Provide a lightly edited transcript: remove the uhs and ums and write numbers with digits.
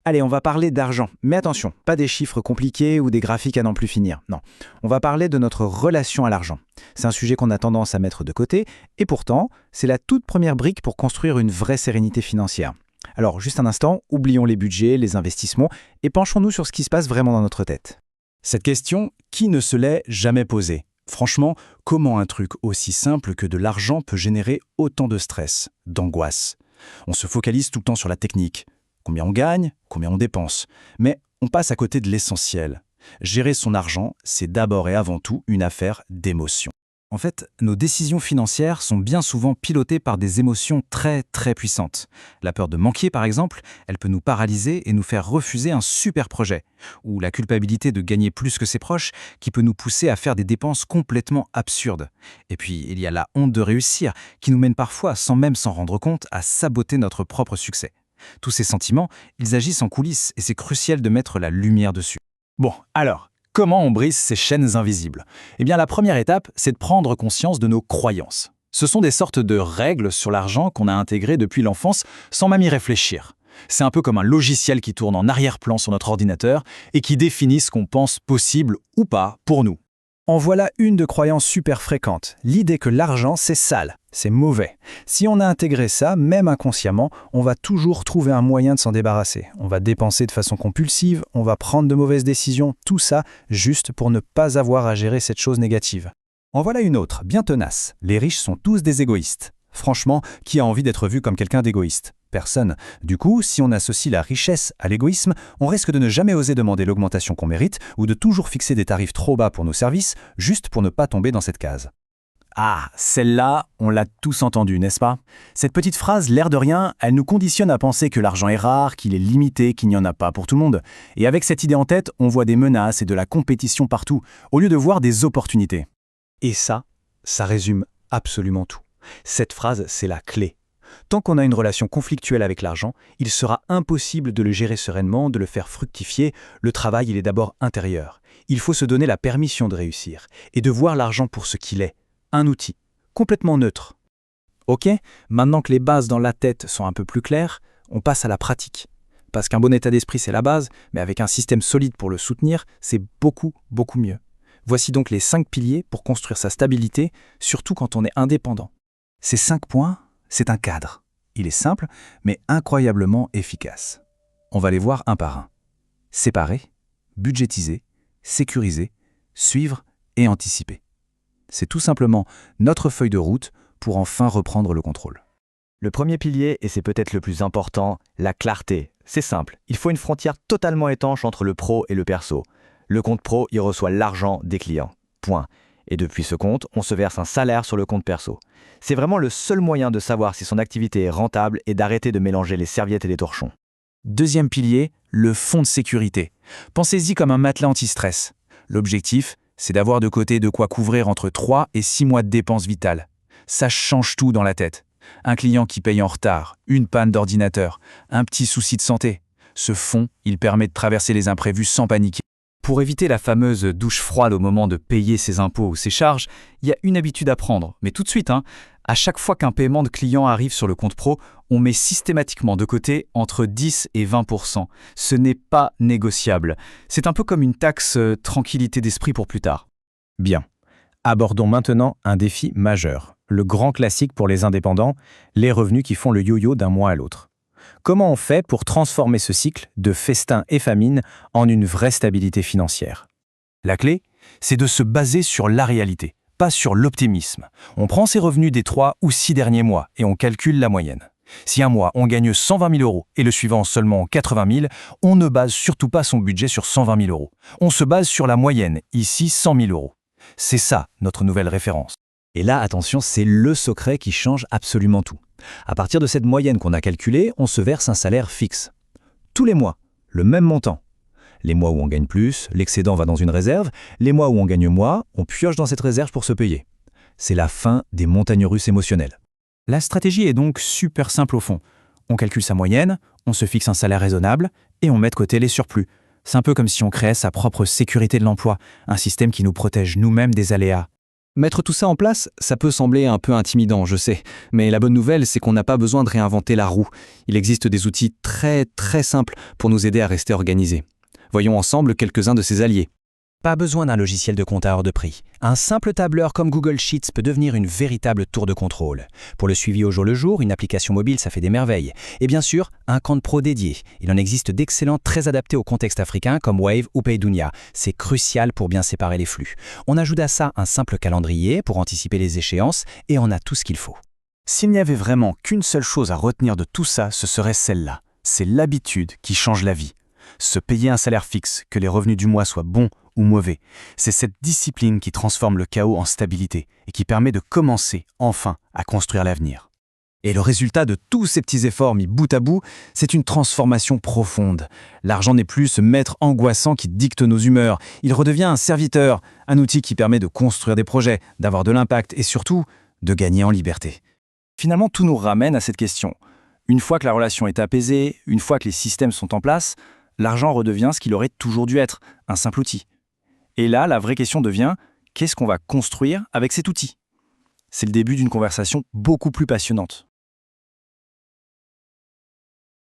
Allez, on va parler d'argent. Mais attention, pas des chiffres compliqués ou des graphiques à n'en plus finir. Non, on va parler de notre relation à l'argent. C'est un sujet qu'on a tendance à mettre de côté, et pourtant, c'est la toute première brique pour construire une vraie sérénité financière. Alors, juste un instant, oublions les budgets, les investissements, et penchons-nous sur ce qui se passe vraiment dans notre tête. Cette question, qui ne se l'est jamais posée? Franchement, comment un truc aussi simple que de l'argent peut générer autant de stress, d'angoisse? On se focalise tout le temps sur la technique. Combien on gagne, combien on dépense. Mais on passe à côté de l'essentiel. Gérer son argent, c'est d'abord et avant tout une affaire d'émotion. En fait, nos décisions financières sont bien souvent pilotées par des émotions très puissantes. La peur de manquer, par exemple, elle peut nous paralyser et nous faire refuser un super projet. Ou la culpabilité de gagner plus que ses proches, qui peut nous pousser à faire des dépenses complètement absurdes. Et puis, il y a la honte de réussir, qui nous mène parfois, sans même s'en rendre compte, à saboter notre propre succès. Tous ces sentiments, ils agissent en coulisses et c'est crucial de mettre la lumière dessus. Bon, alors, comment on brise ces chaînes invisibles? Eh bien, la première étape, c'est de prendre conscience de nos croyances. Ce sont des sortes de règles sur l'argent qu'on a intégrées depuis l'enfance sans même y réfléchir. C'est un peu comme un logiciel qui tourne en arrière-plan sur notre ordinateur et qui définit ce qu'on pense possible ou pas pour nous. En voilà une de croyances super fréquentes, l'idée que l'argent c'est sale, c'est mauvais. Si on a intégré ça, même inconsciemment, on va toujours trouver un moyen de s'en débarrasser. On va dépenser de façon compulsive, on va prendre de mauvaises décisions, tout ça juste pour ne pas avoir à gérer cette chose négative. En voilà une autre, bien tenace. Les riches sont tous des égoïstes. Franchement, qui a envie d'être vu comme quelqu'un d'égoïste? Personne. Du coup, si on associe la richesse à l'égoïsme, on risque de ne jamais oser demander l'augmentation qu'on mérite ou de toujours fixer des tarifs trop bas pour nos services, juste pour ne pas tomber dans cette case. Ah, celle-là, on l'a tous entendue, n'est-ce pas? Cette petite phrase, l'air de rien, elle nous conditionne à penser que l'argent est rare, qu'il est limité, qu'il n'y en a pas pour tout le monde. Et avec cette idée en tête, on voit des menaces et de la compétition partout, au lieu de voir des opportunités. Et ça résume absolument tout. Cette phrase, c'est la clé. Tant qu'on a une relation conflictuelle avec l'argent, il sera impossible de le gérer sereinement, de le faire fructifier. Le travail, il est d'abord intérieur. Il faut se donner la permission de réussir et de voir l'argent pour ce qu'il est, un outil, complètement neutre. Ok, maintenant que les bases dans la tête sont un peu plus claires, on passe à la pratique. Parce qu'un bon état d'esprit, c'est la base, mais avec un système solide pour le soutenir, c'est beaucoup mieux. Voici donc les 5 piliers pour construire sa stabilité, surtout quand on est indépendant. Ces 5 points, c'est un cadre. Il est simple, mais incroyablement efficace. On va les voir un par un. Séparer, budgétiser, sécuriser, suivre et anticiper. C'est tout simplement notre feuille de route pour enfin reprendre le contrôle. Le premier pilier, et c'est peut-être le plus important, la clarté. C'est simple, il faut une frontière totalement étanche entre le pro et le perso. Le compte pro, il reçoit l'argent des clients. Point. Et depuis ce compte, on se verse un salaire sur le compte perso. C'est vraiment le seul moyen de savoir si son activité est rentable et d'arrêter de mélanger les serviettes et les torchons. Deuxième pilier, le fonds de sécurité. Pensez-y comme un matelas anti-stress. L'objectif, c'est d'avoir de côté de quoi couvrir entre 3 et 6 mois de dépenses vitales. Ça change tout dans la tête. Un client qui paye en retard, une panne d'ordinateur, un petit souci de santé. Ce fonds, il permet de traverser les imprévus sans paniquer. Pour éviter la fameuse douche froide au moment de payer ses impôts ou ses charges, il y a une habitude à prendre, mais tout de suite. À chaque fois qu'un paiement de client arrive sur le compte pro, on met systématiquement de côté entre 10 et 20%. Ce n'est pas négociable. C'est un peu comme une taxe tranquillité d'esprit pour plus tard. Bien. Abordons maintenant un défi majeur. Le grand classique pour les indépendants, les revenus qui font le yo-yo d'un mois à l'autre. Comment on fait pour transformer ce cycle de festin et famine en une vraie stabilité financière? La clé, c'est de se baser sur la réalité, pas sur l'optimisme. On prend ses revenus des 3 ou 6 derniers mois et on calcule la moyenne. Si un mois, on gagne 120 000 euros et le suivant seulement 80 000, on ne base surtout pas son budget sur 120 000 euros. On se base sur la moyenne, ici 100 000 euros. C'est ça, notre nouvelle référence. Et là, attention, c'est le secret qui change absolument tout. À partir de cette moyenne qu'on a calculée, on se verse un salaire fixe. Tous les mois, le même montant. Les mois où on gagne plus, l'excédent va dans une réserve. Les mois où on gagne moins, on pioche dans cette réserve pour se payer. C'est la fin des montagnes russes émotionnelles. La stratégie est donc super simple au fond. On calcule sa moyenne, on se fixe un salaire raisonnable et on met de côté les surplus. C'est un peu comme si on créait sa propre sécurité de l'emploi, un système qui nous protège nous-mêmes des aléas. Mettre tout ça en place, ça peut sembler un peu intimidant, je sais, mais la bonne nouvelle, c'est qu'on n'a pas besoin de réinventer la roue. Il existe des outils très simples pour nous aider à rester organisés. Voyons ensemble quelques-uns de ces alliés. Pas besoin d'un logiciel de compteur de prix. Un simple tableur comme Google Sheets peut devenir une véritable tour de contrôle. Pour le suivi au jour le jour, une application mobile, ça fait des merveilles. Et bien sûr, un compte pro dédié. Il en existe d'excellents très adaptés au contexte africain comme Wave ou Paydoonia. C'est crucial pour bien séparer les flux. On ajoute à ça un simple calendrier pour anticiper les échéances et on a tout ce qu'il faut. S'il n'y avait vraiment qu'une seule chose à retenir de tout ça, ce serait celle-là. C'est l'habitude qui change la vie. Se payer un salaire fixe, que les revenus du mois soient bons ou mauvais, c'est cette discipline qui transforme le chaos en stabilité et qui permet de commencer, enfin, à construire l'avenir. Et le résultat de tous ces petits efforts mis bout à bout, c'est une transformation profonde. L'argent n'est plus ce maître angoissant qui dicte nos humeurs. Il redevient un serviteur, un outil qui permet de construire des projets, d'avoir de l'impact et surtout, de gagner en liberté. Finalement, tout nous ramène à cette question. Une fois que la relation est apaisée, une fois que les systèmes sont en place, l'argent redevient ce qu'il aurait toujours dû être, un simple outil. Et là, la vraie question devient, qu'est-ce qu'on va construire avec cet outil ? C'est le début d'une conversation beaucoup plus passionnante.